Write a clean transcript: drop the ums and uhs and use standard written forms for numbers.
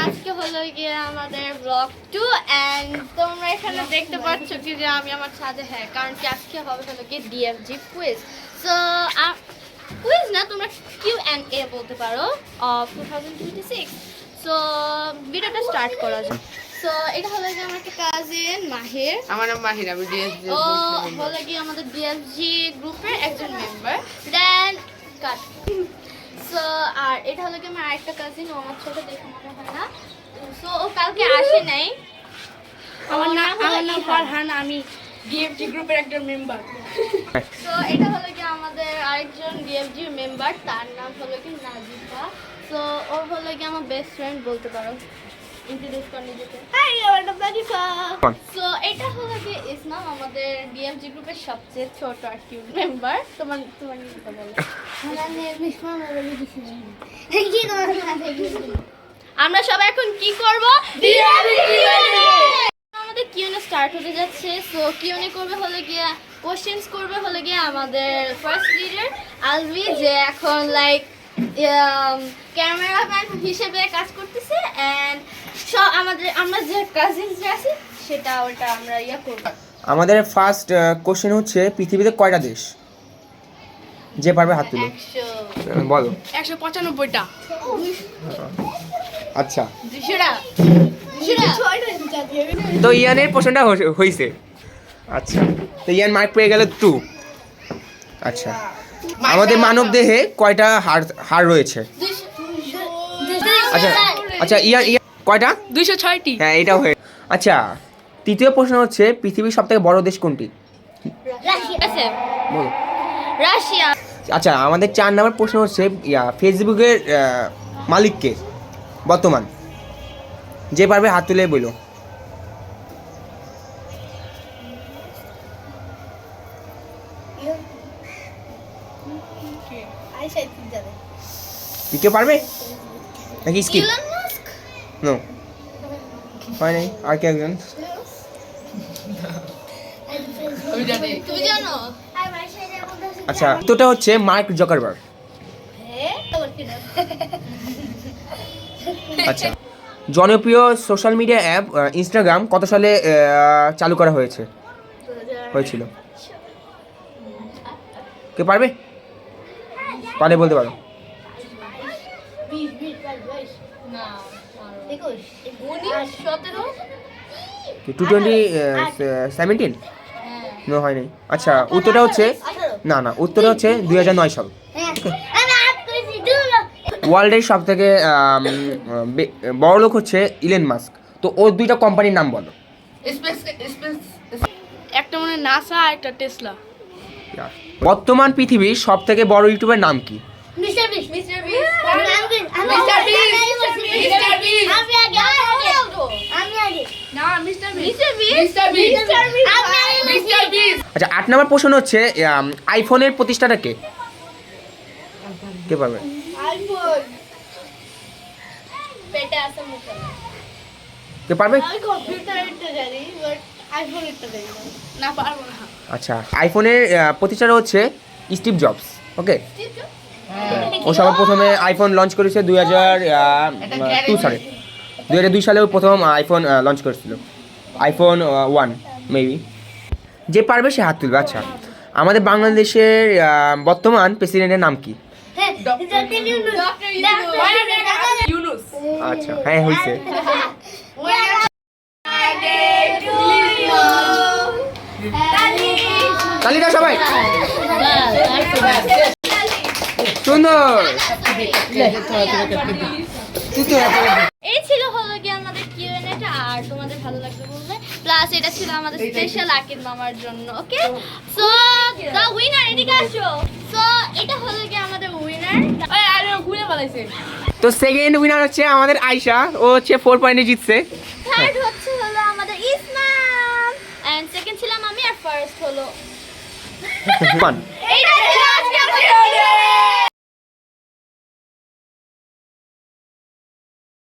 আজকে হলো গিয়ে আমাদের ব্লগ 2 এন্ড তোমরা এখানে দেখতে পাচ্ছ কি যে আমি আমার ছাদে হ্যাঁ কারণ কি আজকে হবে হলো গিয়ে ডিএফজি কুইজ সো কুইজ না তোমরা Q&A বলতে পারো অফ 2026 সো ভিডিওটা স্টার্ট করা যাক সো এটা হলো গিয়ে আমার একটা কাজিন মাহির আমার নাম মাহির আমি ডিএসজি ও হলো গিয়ে আমাদের ডিএফজি গ্রুপের একজন মেম্বার দেন কাট সো আর এটা হলো কি আমার আরেকটা কাজিন ও আমার ছোট দেখে মনে হয় না সো ও কালকে আসে নাই আমার নাম ফারহান আমি ডিএফজি গ্রুপের একজন মেম্বার সো এটা হলো কি আমাদের আরেকজন ডিএফজি মেম্বার তার নাম হলো কি নাজিফা সো ও হলো কি আমার বেস্ট ফ্রেন্ড বলতে পারো ইন্ট্রোডিউস করে নিজেকে হাই আমার নাম নাজিফা সো এটা হলো কি ইসমাম আমাদের ডিএফজি গ্রুপের সবচেয়ে ছোট আর কিউট মেম্বার তোমার নামটা বলো আমরা সবাই এখন কি করব আমাদের কিউএনএ স্টার্ট হতে যাচ্ছে সো কিউএনএ করবে হলো গিয়ে কোশ্চেনস করবে হলো গিয়ে আমাদের ফার্স্ট লিডার আলভি যে এখন লাইক ক্যামেরাম্যান হিসেবে কাজ করতেছে এন্ড সব আমরা যে কাজিনস আছি সেটা ওটা আমরা করব আমাদের ফার্স্ট কোশ্চেন হচ্ছে পৃথিবীতে কয়টা দেশ যে পারবে হাত তুলো 100 বলো 195টা আচ্ছা 200টা তো ইয়ানের প্রশ্নটা হয়েছে আচ্ছা তো ইয়ান মার্ক পেয়ে গেল 2 আচ্ছা আমাদের মানব দেহে কয়টা হাড় রয়েছে আচ্ছা আচ্ছা ইয়ান কয়টা 206টি হ্যাঁ এটাও হয়ে আচ্ছা তৃতীয় প্রশ্ন হচ্ছে পৃথিবীর সবথেকে বড় দেশ কোনটি বলো রাশিয়া আচ্ছা আমাদের 4 নম্বর প্রশ্ন হচ্ছে ফেসবুকের মালিক কে বর্তমান যে পারবে হাত তুলে বলো কে পারবে নাকি স্কিপ ইলন মাস্ক নো হয় নাই আর কে একজন আমি জানি তুমি জানো আচ্ছা তোটা হচ্ছে মার্ক জকারবার্গ আচ্ছা জনপ্রিয় সোশ্যাল মিডিয়া অ্যাপ ইনস্টাগ্রাম কত সালে চালু করা হয়েছিল কে পারবে পারলে বলতে পারো না 17 22017 নো হয় নাই আচ্ছা উত্তরটা হচ্ছে না উত্তরটা হচ্ছে 2009 সাল ওয়ার্ল্ডের সব থেকে বড় লোক হচ্ছে ইলন মাস্ক তো ওর দুইটা কোম্পানির নাম বলো স্পেস একটা মানে নাসা আর একটা টেসলা বর্তমান পৃথিবীর সব থেকে বড় ইউটিউবের নাম কি মিস্টার বিস্ট না মিস্টার আচ্ছা 8 নম্বর প্রশ্ন হচ্ছে আইফোনের প্রতিষ্ঠাতা কে পারবে পেটে আছে মুখে কে পারবে আমি কম্পিউটারটা জানি বাট আইফোনটা জানি না পারবো না আচ্ছা আইফোনের প্রতিষ্ঠাতা হচ্ছে স্টিভ জবস ওকে ও সবার প্রথমে আইফোন লঞ্চ করেছে 2002 সালে 2002 সালে ও প্রথম আইফোন লঞ্চ করেছিল আইফোন 1 মেবি যে পারবে সে হাত তুলবে আচ্ছা আমাদের বাংলাদেশের বর্তমান প্রেসিডেন্টের নাম কি ইউনুস আচ্ছা হ্যাঁ হয়েছে তালিকা সবাই সুন্দর এই ছিল হলো কি আমাদের কিউএনএ টা আর তোমাদের ভালো লাগবে বললে প্লাস এটা ছিল আমাদের স্পেশাল আকিব মামার জন্য ওকে সো দ্য উইনার এদিকে আসো সো এটা হলো কি আমাদের উইনার আরে ঘুরে পালাইছে তো সেকেন্ড উইনার হচ্ছে আমাদের আয়শা ও হচ্ছে 4 পয়েন্টে জিতছে থার্ড হচ্ছে হলো আমাদের ইসমাম এন্ড সেকেন্ড ছিলাম আমি আর ফার্স্ট হলো